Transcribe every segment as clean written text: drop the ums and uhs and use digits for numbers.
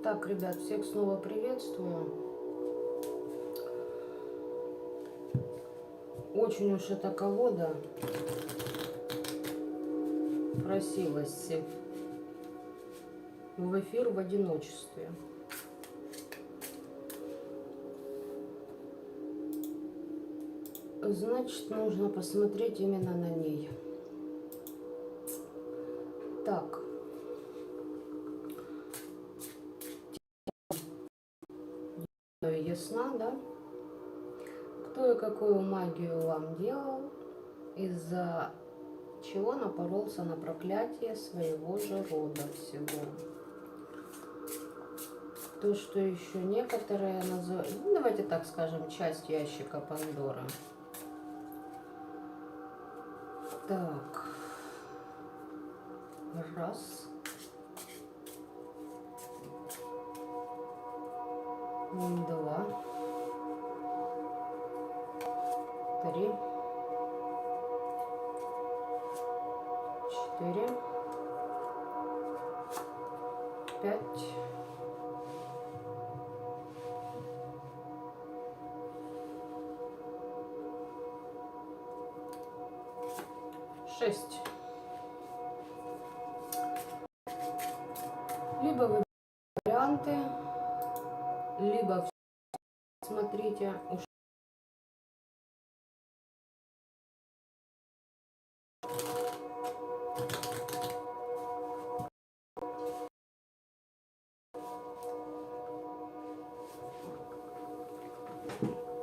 Так, ребят, всех снова приветствую. Очень уж эта колода просилась в эфир в одиночестве. Значит, нужно посмотреть именно на ней. Так. Ясна, да? Кто и какую магию вам делал, из-за чего напоролся на проклятие своего же рода всего. То, что еще некоторые называют, ну, давайте так скажем, часть ящика Пандоры. Так. Раз. Два. Три. Четыре. Пять. Шесть. Либо вы варианты, либо смотрите уж.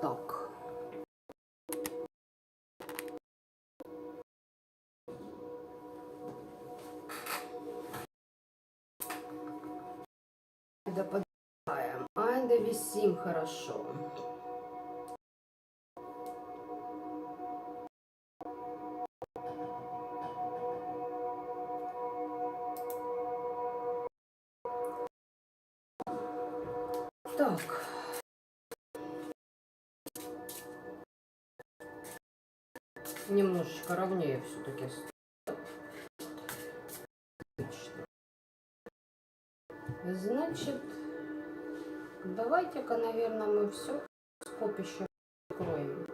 Так. Да подбираем. Ай, да висим хорошо. Так. Немножечко ровнее все-таки. Значит, давайте-ка, наверное, мы все скопище откроем.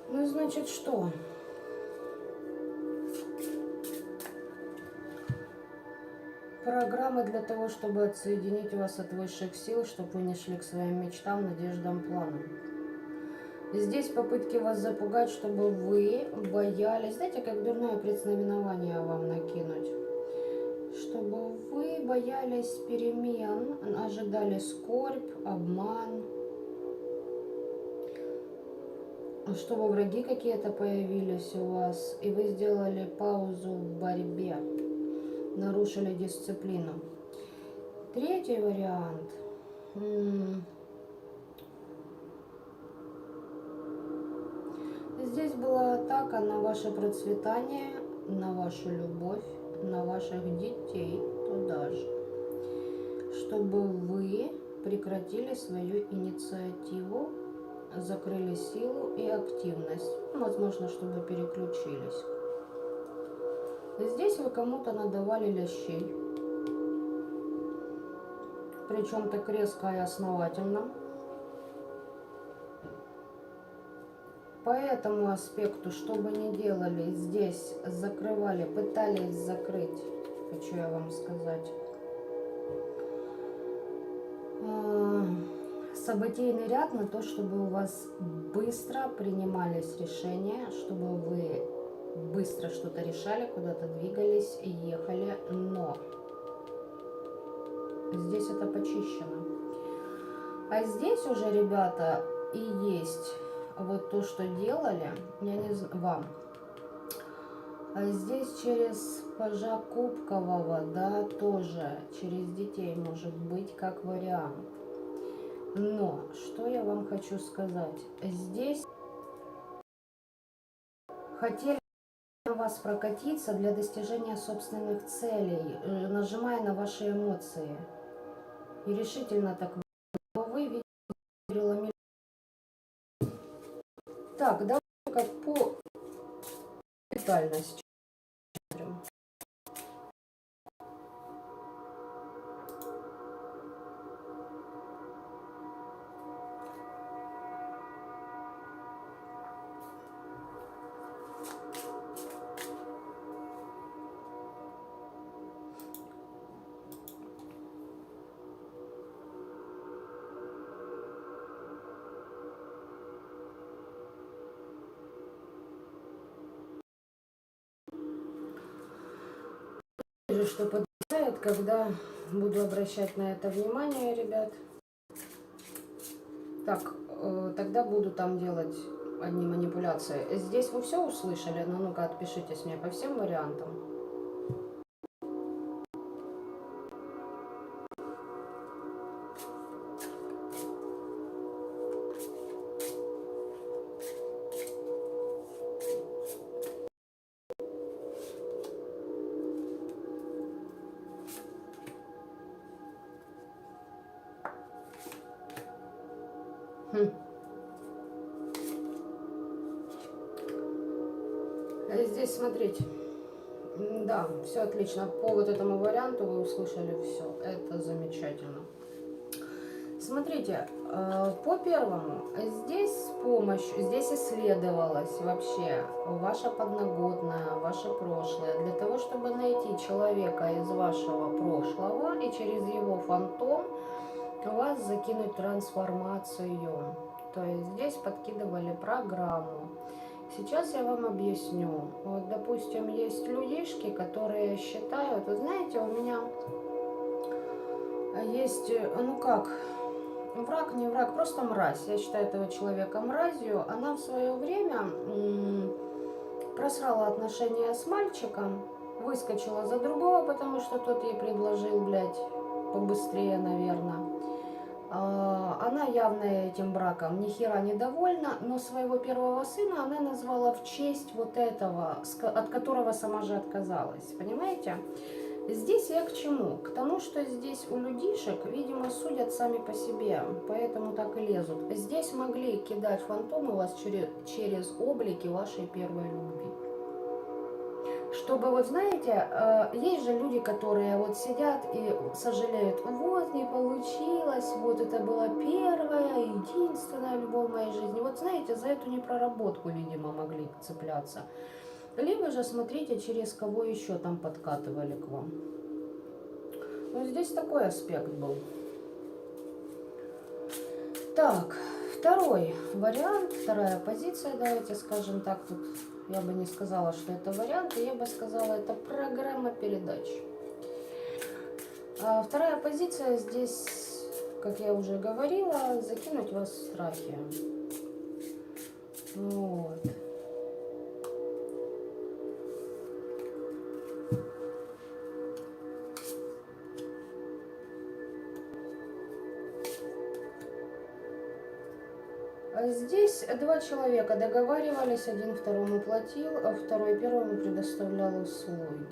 Ну, значит, что? Программы для того, чтобы отсоединить вас от высших сил, чтобы вы не шли к своим мечтам, надеждам, планам. Здесь попытки вас запугать, чтобы вы боялись, знаете, как дурное предзнаменование вам накинуть, чтобы вы боялись перемен, ожидали скорбь, обман, чтобы враги какие-то появились у вас, и вы сделали паузу в борьбе, нарушили дисциплину. Третий вариант. Здесь была атака на ваше процветание, на вашу любовь, на ваших детей туда же, чтобы вы прекратили свою инициативу, закрыли силу и активность, возможно, чтобы переключились. Здесь вы кому-то надавали лящей, причем так резко и основательно. По этому аспекту, что бы ни делали, здесь закрывали, пытались закрыть, хочу я вам сказать, событийный ряд на то, чтобы у вас быстро принимались решения, чтобы вы быстро что-то решали, куда-то двигались, ехали, но здесь это почищено. А здесь уже, ребята, и есть вот то, что делали, я не знаю, вам. А здесь через пажа кубкового, да, тоже через детей может быть как вариант. Но, что я вам хочу сказать. Здесь хотели на вас прокатиться для достижения собственных целей, нажимая на ваши эмоции. И решительно так вы видели. Так, давай как по детальности. Вижу, что подбирает, когда буду обращать на это внимание, ребят. Так, тогда буду там делать одни манипуляции. Здесь вы все услышали? Ну-ка, отпишитесь мне по всем вариантам. Хм. Здесь смотрите. Да, все отлично. По вот этому варианту вы услышали все. Это замечательно. Смотрите, по первому, здесь помощь, здесь исследовалась вообще ваша подноготная, ваше прошлое, для того, чтобы найти человека из вашего прошлого и через его фантом вас закинуть в трансформацию. То есть здесь подкидывали программу. Сейчас я вам объясню. Вот, допустим, есть людишки, которые считают, вы знаете, у меня есть, ну как, враг, не враг, просто мразь. Я считаю этого человека мразью. Она в свое время просрала отношения с мальчиком, выскочила за другого, потому что тот ей предложил, блядь, побыстрее, наверное. Она явно этим браком ни хера не довольна, но своего первого сына она назвала в честь вот этого, от которого сама же отказалась. Понимаете? Здесь я к чему? К тому, что здесь у людишек, видимо, судят сами по себе, поэтому так и лезут. Здесь могли кидать фантомы вас через облики вашей первой любви. Чтобы, вот знаете, есть же люди, которые вот сидят и сожалеют, вот не получилось, вот это была первая, единственная любовь в моей жизни. Вот знаете, за эту непроработку, видимо, могли цепляться. Либо же смотрите, через кого еще там подкатывали к вам. Ну, здесь такой аспект был. Так, второй вариант, вторая позиция, давайте скажем так, тут я бы не сказала, что это вариант, я бы сказала, это программа передач. Вторая позиция здесь, как я уже говорила, закинуть вас в страхи. Вот. Здесь два человека договаривались, один второму платил, а второй первому предоставлял услуги.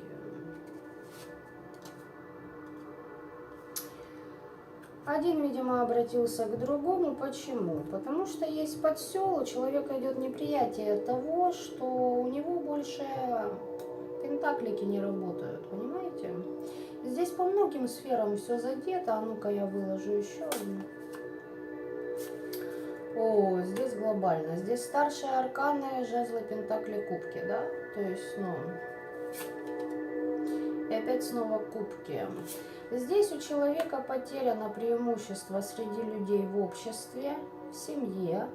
Один, видимо, обратился к другому. Почему? Потому что есть подсел, у человека идет неприятие того, что у него больше пентаклики не работают, понимаете? Здесь по многим сферам все задето. А ну-ка я выложу еще одну. О, здесь глобально. Здесь старшие арканы, жезлы, пентакли, кубки, да? То есть, ну... И опять снова кубки. Здесь у человека потеряно преимущество среди людей в обществе, в семье,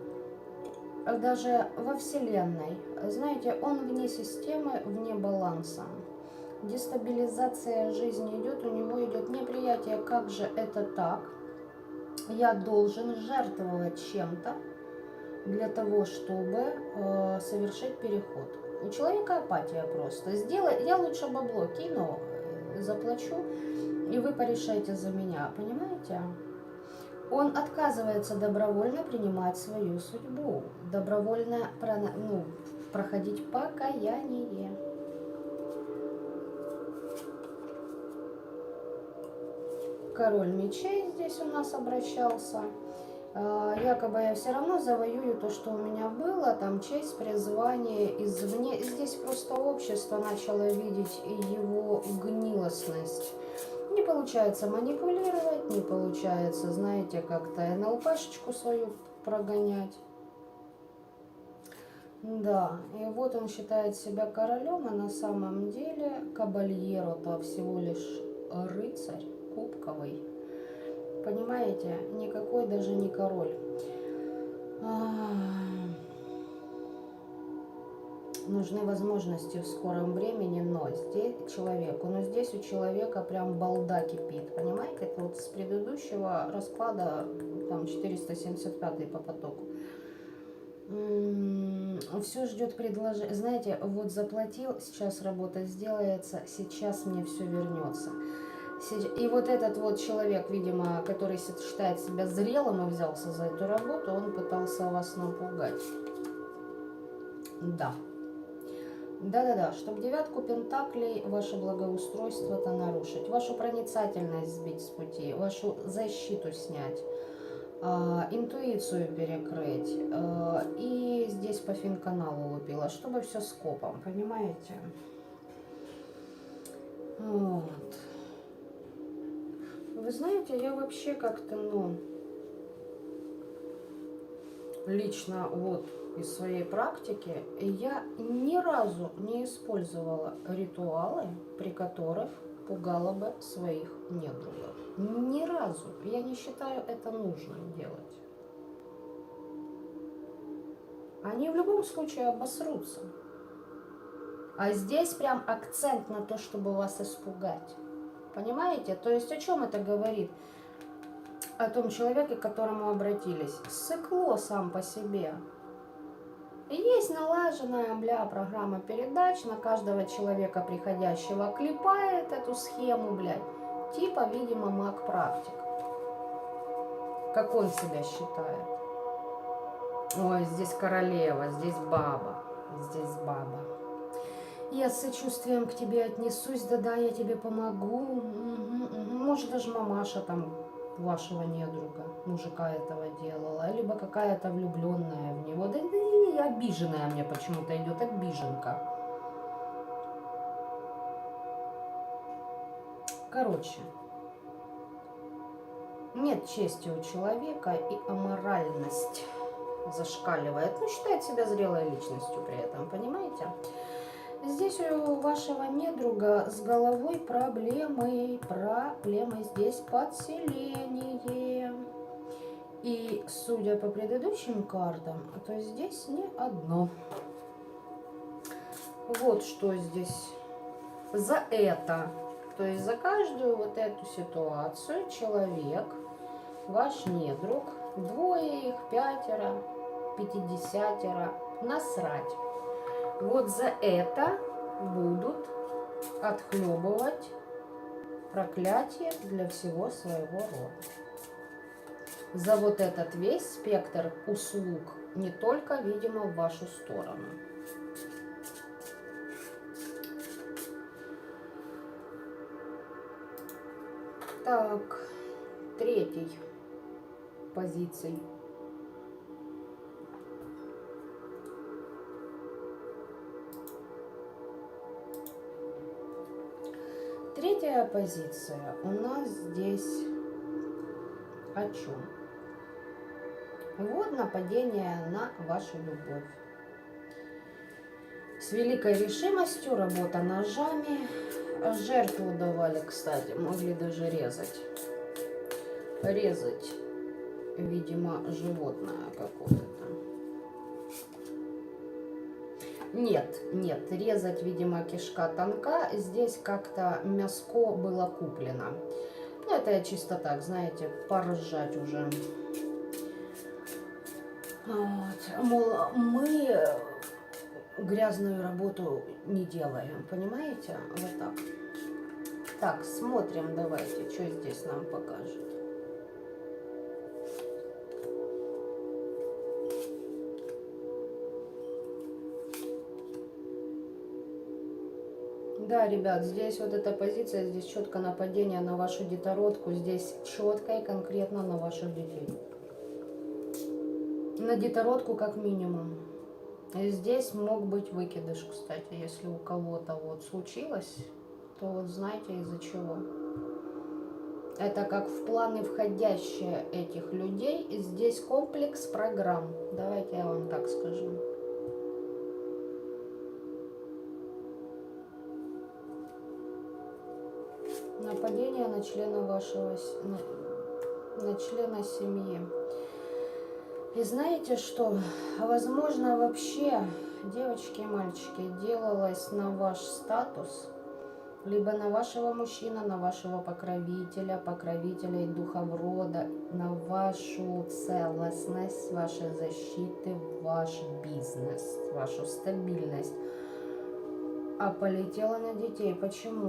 даже во Вселенной. Знаете, он вне системы, вне баланса. Дестабилизация жизни идет, у него идет неприятие, как же это так. Я должен жертвовать чем-то для того, чтобы совершить переход. У человека апатия просто. Сделай, я лучше бабло кину, заплачу, и вы порешаете за меня, понимаете? Он отказывается добровольно принимать свою судьбу, добровольно проходить покаяние. Король мечей здесь у нас обращался. Якобы я все равно завоюю то, что у меня было, там честь, призвание извне. Здесь просто общество начало видеть его гнилостность. Не получается манипулировать, не получается, знаете, как-то НЛПшечку свою прогонять. Да, и вот он считает себя королем, а на самом деле кабальеро-то всего лишь рыцарь кубковый. Понимаете, никакой даже не король. Нужны возможности в скором времени, но здесь здесь у человека прям балда кипит, понимаете? Это вот с предыдущего расклада, там 475 по потоку. Все ждет предложение. Знаете, вот заплатил, сейчас работа сделается, сейчас мне все вернется. И вот этот вот человек, видимо, который считает себя зрелым и взялся за эту работу, он пытался вас напугать. Да. Да-да-да, чтобы девятку пентаклей, ваше благоустройство-то нарушить, вашу проницательность сбить с пути, вашу защиту снять, интуицию перекрыть. И здесь по финканалу лупила, чтобы все скопом, понимаете? Вот. Вы знаете, я вообще как-то, лично вот из своей практики, я ни разу не использовала ритуалы, при которых пугала бы своих недругов. Ни разу. Я не считаю это нужным делать. Они в любом случае обосрутся. А здесь прям акцент на то, чтобы вас испугать. Понимаете? То есть о чем это говорит? О том человеке, к которому обратились. Сыкло сам по себе. Есть налаженная, программа передач, на каждого человека, приходящего, клепает эту схему, типа, видимо, маг-практик. Как он себя считает. Ой, здесь королева, здесь баба, здесь баба. Я с сочувствием к тебе отнесусь, да-да, я тебе помогу. Может, даже мамаша там вашего недруга, мужика этого делала, либо какая-то влюбленная в него, да и обиженная мне почему-то идет, обиженка. Короче, нет чести у человека, и аморальность зашкаливает. Считает себя зрелой личностью при этом, понимаете? Здесь у вашего недруга с головой проблемы. Проблемы здесь подселение. И судя по предыдущим картам, то здесь не одно. Вот что здесь за это. То есть за каждую вот эту ситуацию человек, ваш недруг, двое их, 5, 50, насрать. Вот за это будут отхлебывать проклятие для всего своего рода. За вот этот весь спектр услуг, не только, видимо, в вашу сторону. Так, третий позиции. Третья позиция у нас здесь о чем? Вот нападение на вашу любовь. С великой решимостью, работа ножами. Жертву давали, кстати, могли даже резать. Резать, видимо, животное какое-то. Нет, резать, видимо, кишка тонка. Здесь как-то мяско было куплено. это я чисто так, знаете, поржать уже. Вот. Мол, мы грязную работу не делаем, понимаете? Вот так. Так, смотрим, давайте, что здесь нам покажет. Да, ребят, здесь вот эта позиция, здесь четко нападение на вашу детородку, здесь четко и конкретно на ваших детей. На детородку как минимум. И здесь мог быть выкидыш, кстати, если у кого-то вот случилось, то вот знаете из-за чего. Это как в планы входящие этих людей, и здесь комплекс программ. Давайте я вам так скажу. Нападение на члена вашего, на члена семьи. И знаете что? Возможно, вообще, девочки и мальчики, делалось на ваш статус, либо на вашего мужчину, на вашего покровителя, покровителей духов рода, на вашу целостность, ваши защиты, ваш бизнес, вашу стабильность. А полетела на детей. Почему?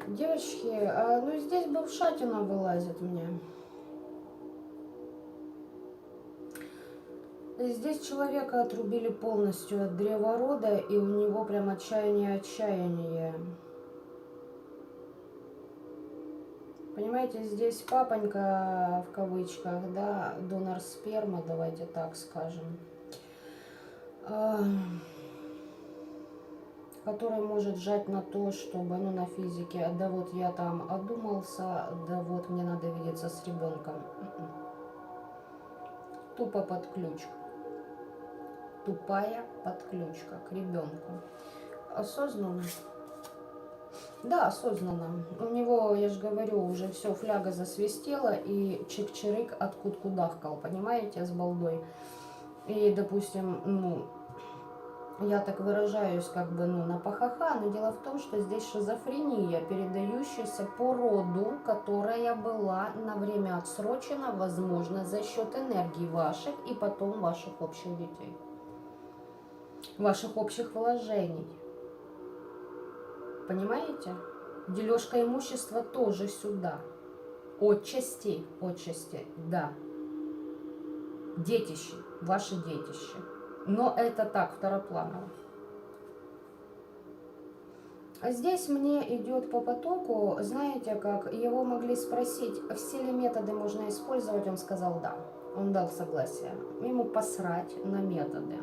Девочки, ну здесь бывшатина вылазит мне. Здесь человека отрубили полностью от древа рода, и у него прям отчаяние. Понимаете, здесь папонька, в кавычках, да, донор спермы, давайте так скажем, который может жать на то, чтобы, ну, на физике, да вот я там одумался, да вот мне надо видеться с ребенком. Тупо под ключ. Тупая подключка к ребенку. Осознанно? Да, осознанно. У него, я же говорю, уже все, фляга засвистела, и чик-чирик откуда кудахкал, понимаете, с балдой. И, допустим, ну, я так выражаюсь, как бы, ну, на пахаха, но дело в том, что здесь шизофрения, передающаяся по роду, которая была на время отсрочена, возможно, за счет энергии ваших и потом ваших общих детей, ваших общих вложений. Понимаете? Дележка имущества тоже сюда. Отчасти, да. Детище, ваше детище. Но это так, второпланово. А здесь мне идет по потоку, знаете как, его могли спросить, все ли методы можно использовать, он сказал да. Он дал согласие. Ему посрать на методы.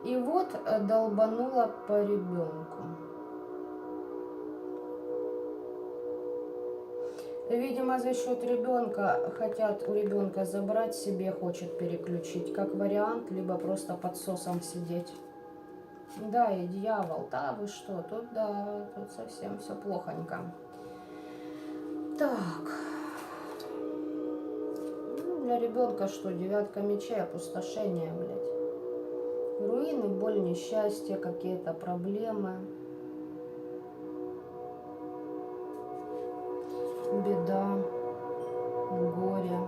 И вот долбануло по ребенку. Видимо, за счет ребенка хотят у ребенка забрать себе, хочет переключить, как вариант, либо просто под сосом сидеть. Да, и дьявол, да, вы что, тут, да, тут совсем все плохонько. Так, ну, для ребенка что, девятка мечей, опустошение, блядь. Руины, боль, несчастье, какие-то проблемы. Беда, горе.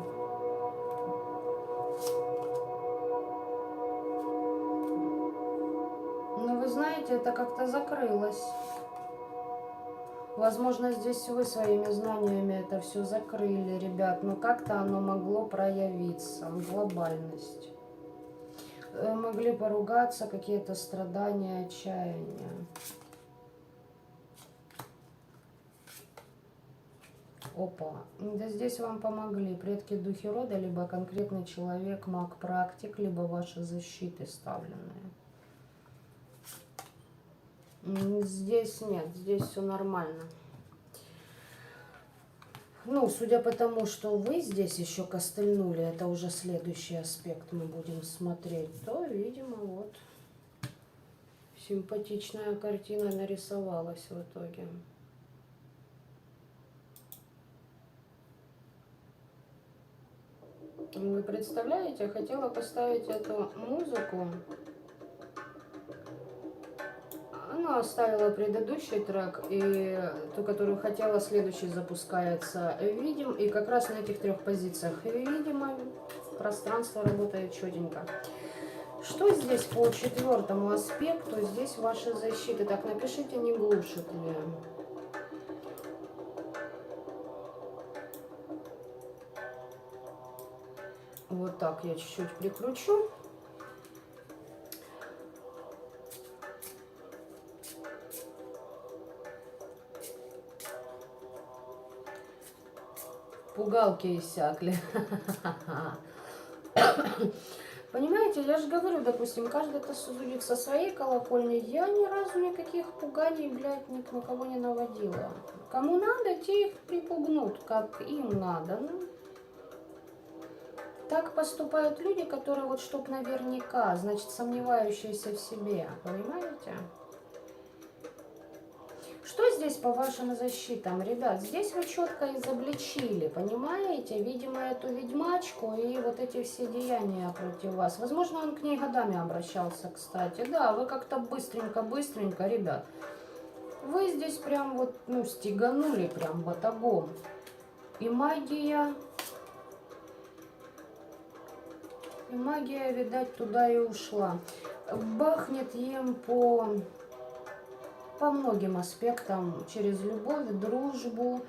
Но вы знаете, это как-то закрылось. Возможно, здесь вы своими знаниями это все закрыли, ребят, но как-то оно могло проявиться, глобальность. Могли поругаться, какие-то страдания, отчаяния. Опа, да здесь вам помогли предки, духи рода, либо конкретный человек, маг-практик, либо ваши защиты ставленные. Здесь нет, здесь все нормально. Ну, судя по тому, что вы здесь еще костыльнули, это уже следующий аспект мы будем смотреть, то, видимо, вот симпатичная картина нарисовалась в итоге. Вы представляете, хотела поставить эту музыку. Она оставила предыдущий трек, и ту, которую хотела, следующий запускается видим. И как раз на этих трех позициях видимо пространство работает четенько. Что здесь по четвертому аспекту? Здесь ваши защиты. Так, напишите, не глушит ли. Вот так я чуть-чуть прикручу. Пугалки иссякли. Понимаете, я же говорю, допустим, каждый-то судит со своей колокольни. Я ни разу никаких пуганий, блядь, ни на кого не наводила. Кому надо, те их припугнут, как им надо. Ну, так поступают люди, которые вот чтоб наверняка, значит, сомневающиеся в себе. Понимаете? Что здесь по вашим защитам, ребят? Здесь вы четко изобличили, понимаете? Видимо, эту ведьмачку и вот эти все деяния против вас. Возможно, он к ней годами обращался, кстати. Да, вы как-то быстренько, ребят. Вы здесь прям вот, ну, стеганули прям батагом. И магия, видать, туда и ушла. Бахнет им по многим аспектам, через любовь, дружбу,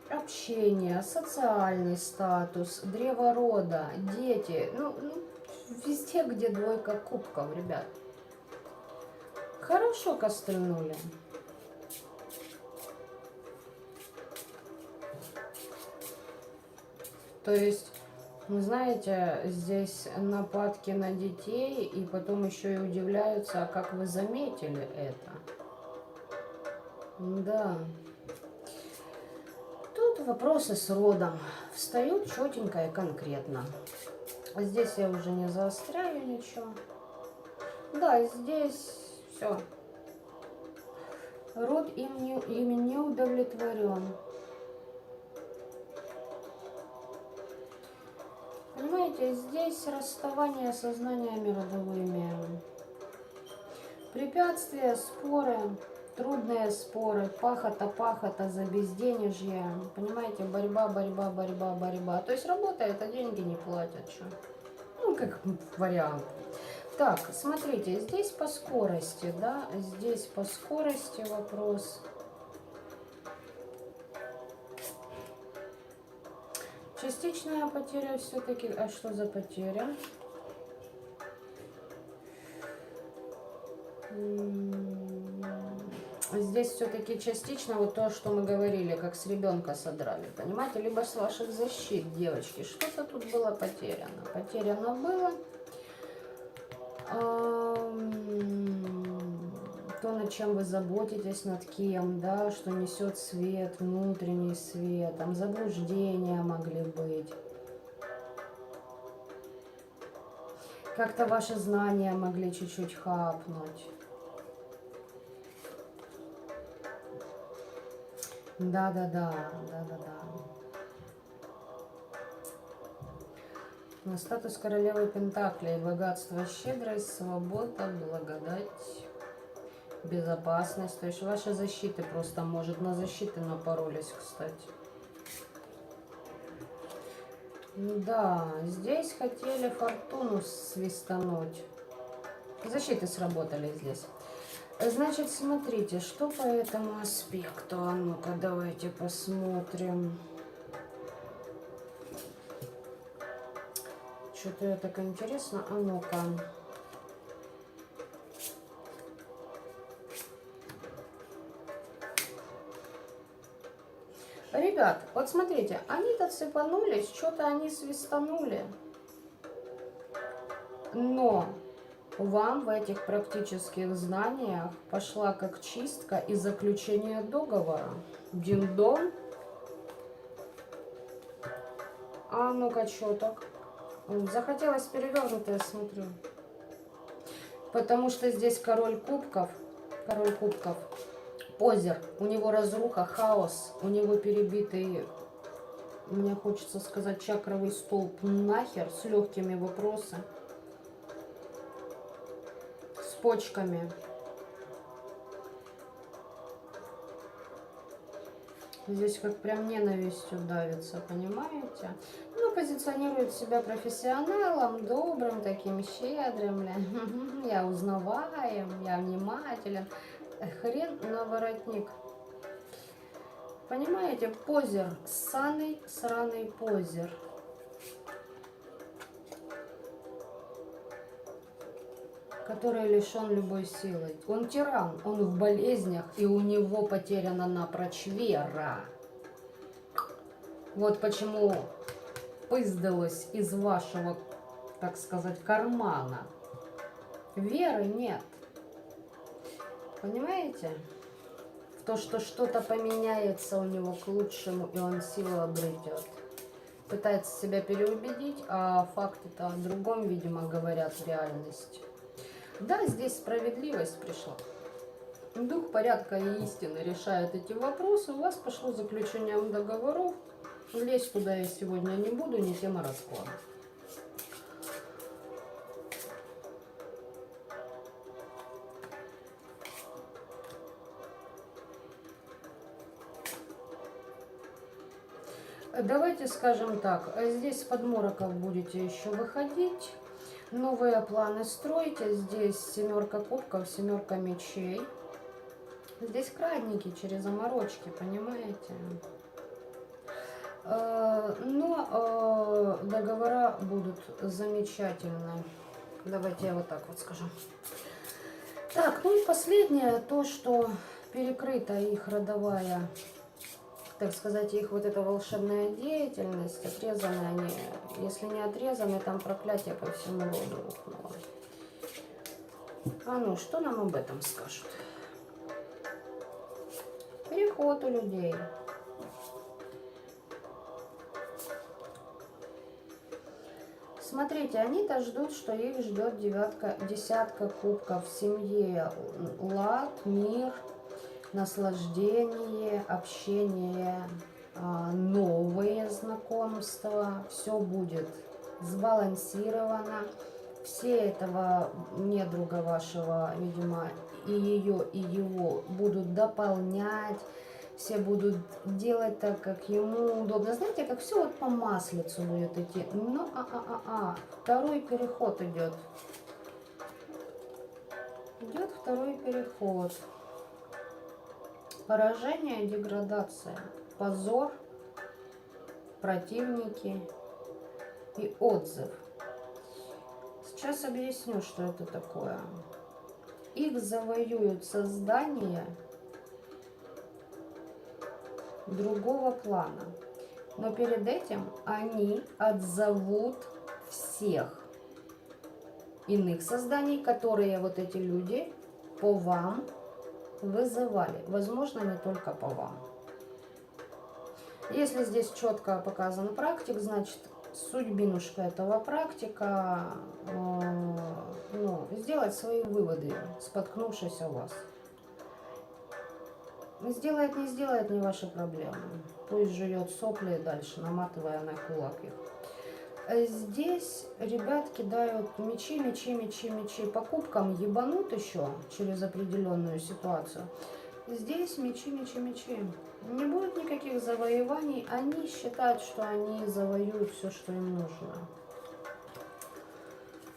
общение, социальный статус, древо рода, дети. Ну, везде, где двойка кубков, ребят. Хорошо костыльнули. То есть, вы знаете, здесь нападки на детей, и потом еще и удивляются, как вы заметили это. Да. Тут вопросы с родом встают четенько и конкретно. Здесь я уже не заостряю ничего. Да, здесь все. Род ими не удовлетворен. Понимаете, здесь расставание со знаниями родовыми. Препятствия, споры. Трудные споры, пахота за безденежье. Понимаете, борьба. То есть работает, а деньги не платят. Что? Ну, как вариант. Так, смотрите, здесь по скорости, да, здесь по скорости вопрос. Частичная потеря все-таки. А что за потеря? Здесь все-таки частично вот то, что мы говорили, как с ребенка содрали, понимаете? Либо с ваших защит, девочки. Что-то тут было потеряно. Потеряно было. То, над чем вы заботитесь, над кем, да, что несет свет, внутренний свет, там заблуждения могли быть. Как-то ваши знания могли чуть-чуть хапнуть. Да. На статус королевы Пентаклей. Богатство, щедрость, свобода, благодать, безопасность. То есть ваши защиты просто, может, на защиты напоролись, кстати. Да, здесь хотели фортуну свистануть. Защиты сработали здесь. Значит, смотрите, что по этому аспекту. А ну-ка, давайте посмотрим. Что-то я так интересно. А ну-ка. Ребят, вот смотрите, они-то цепанулись, что-то они свистанули. Но вам в этих практических знаниях пошла как чистка и заключение договора. Дин-дон. А ну-ка, что так? Захотелось перевернутое, смотрю. Потому что здесь король кубков. Король кубков. Позер. У него разруха, хаос. У него перебитый, мне хочется сказать, чакровый столб нахер. С легкими вопросами. С почками. Здесь как прям ненавистью давится, понимаете? Ну, позиционирует себя профессионалом, добрым, таким щедрым. Я узнаваем, я внимателен. Хрен на воротник. Понимаете, позер, ссаный, сраный позер. Который лишен любой силы. Он тиран, он в болезнях, и у него потеряна напрочь вера. Вот почему пыздалось из вашего, так сказать, кармана. Веры нет. Понимаете? В то, что что-то поменяется у него к лучшему, и он силу обретет. Пытается себя переубедить, а факты-то о другом, видимо, говорят реальность. Да, здесь справедливость пришла. Дух порядка и истины решает эти вопросы. У вас пошло заключение договоров. Лезть туда я сегодня не буду, не тема расклада. Давайте скажем так, здесь с подмороков будете еще выходить. Новые планы строите. Здесь семерка кубков, семерка мечей. Здесь крадники через заморочки, понимаете? Но договора будут замечательные. Давайте я вот так вот скажу. Так, ну и последнее, то, что перекрыта их родовая, так сказать, их вот эта волшебная деятельность, отрезаны они, если не отрезаны, там проклятие по всему роду рухнуло. А ну, что нам об этом скажут? Переход у людей. Смотрите, они-то ждут, что их ждет десятка кубков в семье. Лад, мир, наслаждение, общение, новые знакомства. Все будет сбалансировано. Все этого недруга вашего, видимо, и ее, и его будут дополнять. Все будут делать так, как ему удобно. Знаете, как все вот по маслицу будет идти. Но второй переход идет. Идет второй переход. Поражение, деградация, позор, противники и отзыв. Сейчас объясню, что это такое. Их завоюют создания другого плана. Но перед этим они отзовут всех иных созданий, которые вот эти люди по вам вызывали. Возможно, не только по вам. Если здесь четко показан практик, значит, судьбинушка этого практика сделать свои выводы, споткнувшись о вас. Сделает, не сделает, не ваша проблема. Пусть жует сопли дальше, наматывая на кулак их. Здесь ребят кидают мечи, мечи, мечи, мечи. По кубкам ебанут еще через определенную ситуацию. Здесь мечи, мечи, мечи. Не будет никаких завоеваний. Они считают, что они завоюют все, что им нужно.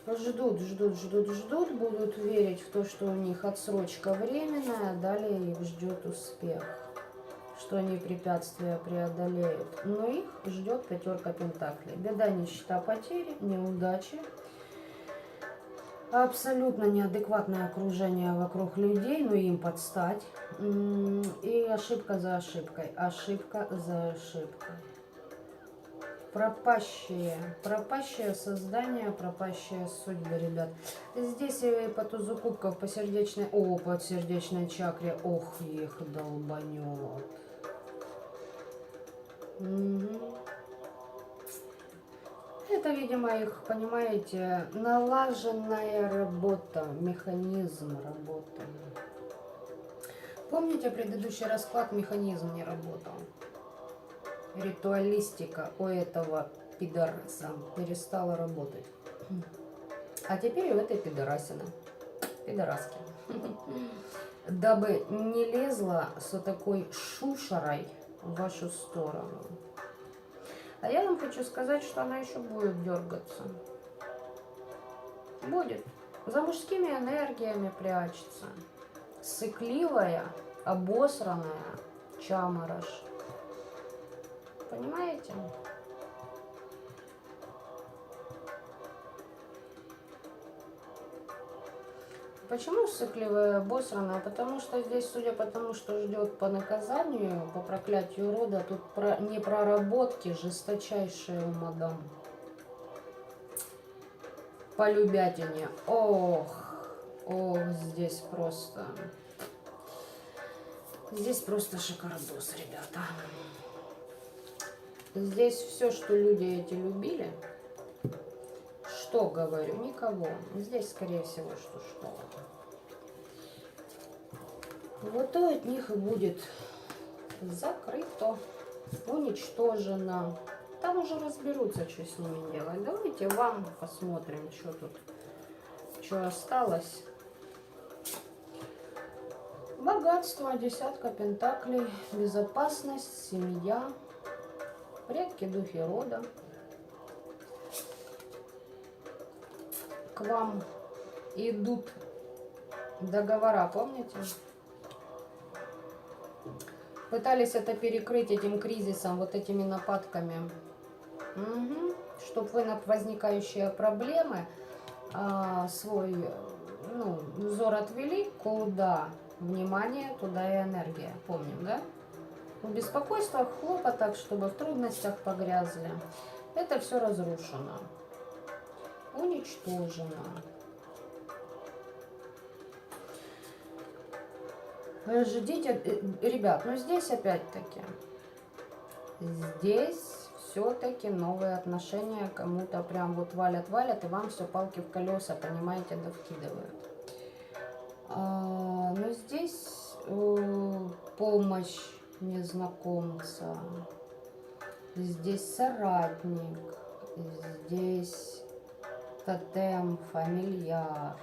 Ждут, ждут, ждут, ждут. Будут верить в то, что у них отсрочка временная. Далее их ждет успех. Что они препятствия преодолеют. Но их ждет пятерка пентаклей. Беда, нищета, потери, неудачи. Абсолютно неадекватное окружение вокруг людей, но им подстать. И ошибка за ошибкой. Ошибка за ошибкой. Пропащее создание, пропащая судьба, ребят. Здесь по тузу кубков, по сердечной, по сердечной чакре, ох, их долбанет. Это, видимо, их, понимаете, налаженная работа, механизм работы. Помните, предыдущий расклад механизм не работал? Ритуалистика у этого пидораса перестала работать. А теперь у этой пидорасины, пидораски, дабы не лезла с такой шушерой в вашу сторону. А я вам хочу сказать, что она еще будет дергаться. Будет. За мужскими энергиями прячется. Сыкливая, обосранная чаморож. Понимаете? Почему сыкливая, обосранная? Потому что здесь, судя по тому, что ждет по наказанию, по проклятию рода, тут не проработки, жесточайшие у мадам. По любятине. Ох, ох, здесь просто шикардос, ребята. Здесь все, что люди эти любили, что говорю, никого. Здесь, скорее всего, что. Вот то от них и будет закрыто, уничтожено. Там уже разберутся, что с ними делать. Давайте вам посмотрим, что тут, что осталось. Богатство, десятка пентаклей, безопасность, семья, предки, духи рода. К вам идут договора, помните? Пытались это перекрыть этим кризисом, вот этими нападками. Угу. Чтобы вы на возникающие проблемы свой взор отвели, куда внимание, туда и энергия. Помним, да? В беспокойствах, хлопотах, чтобы в трудностях погрязли. Это все разрушено. Уничтожено. Ждите, ребят, но здесь опять-таки, здесь все-таки новые отношения кому-то прям вот валят, и вам все палки в колеса, понимаете, да вкидывают. Но здесь помощь незнакомца, здесь соратник, здесь тотем, фамильяр.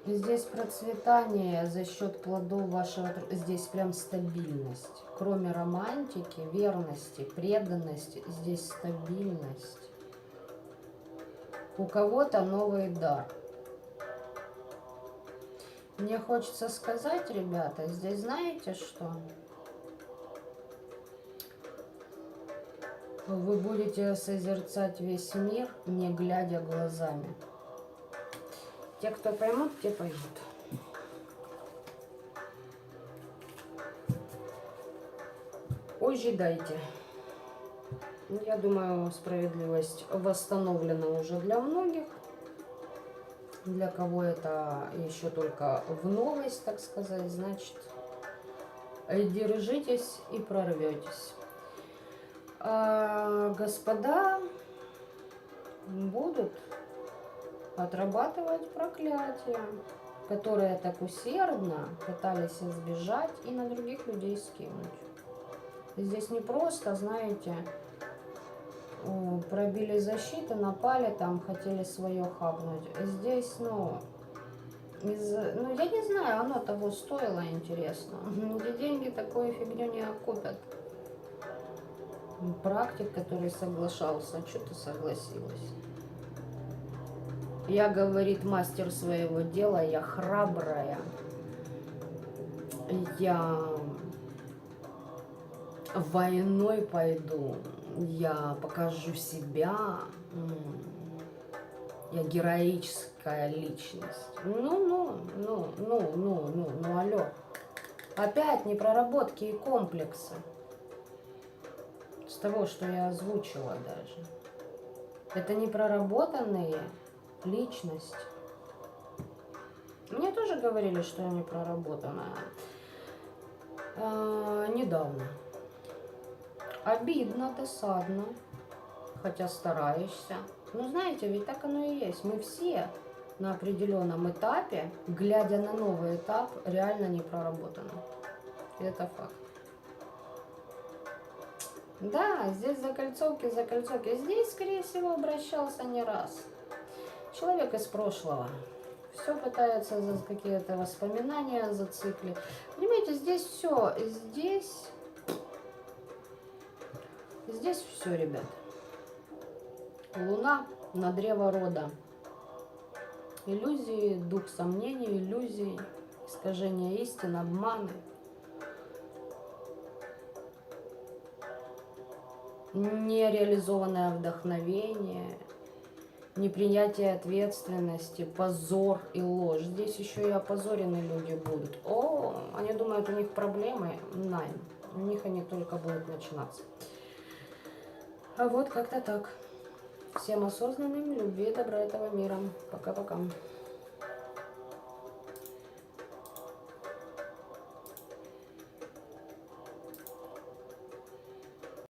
Здесь процветание за счет плодов вашего... Здесь прям стабильность. Кроме романтики, верности, преданности, здесь стабильность. У кого-то новый дар. Мне хочется сказать, ребята, здесь знаете что? Вы будете созерцать весь мир, не глядя глазами. Те, кто поймут, те поймут. Ожидайте. Я думаю, справедливость восстановлена уже для многих. Для кого это еще только в новость, так сказать, значит, держитесь и прорветесь. Господа будут отрабатывать проклятия, которые так усердно пытались избежать и на других людей скинуть. Здесь не просто, знаете, пробили защиту, напали, там хотели свое хапнуть. Здесь, я не знаю, оно того стоило, интересно. Где деньги такую фигню не окупят. Практик, который соглашался, что ты согласилась? Я, говорит, мастер своего дела, я храбрая, я войной пойду, я покажу себя, я героическая личность. Алло. Опять непроработки и комплексы. С того, что я озвучила даже. Это непроработанные личность. Мне тоже говорили, что я не проработанная. Недавно. Обидно, досадно, хотя стараешься. Но знаете, ведь так оно и есть. Мы все на определенном этапе, глядя на новый этап, реально не проработаны. Это факт. Да, здесь закольцовки. Здесь, скорее всего, обращался не раз. Человек из прошлого. Все пытается за какие-то воспоминания зациклить. Понимаете, здесь все. Здесь все, ребят. Луна на древо рода. Иллюзии, дух сомнений, иллюзий, искажения истины, обманы. Нереализованное вдохновение, непринятие ответственности, позор и ложь. Здесь еще и опозоренные люди будут. О, они думают, у них проблемы. Nein, у них они только будут начинаться. А вот как-то так. Всем осознанным, любви, добра этого мира. Пока-пока.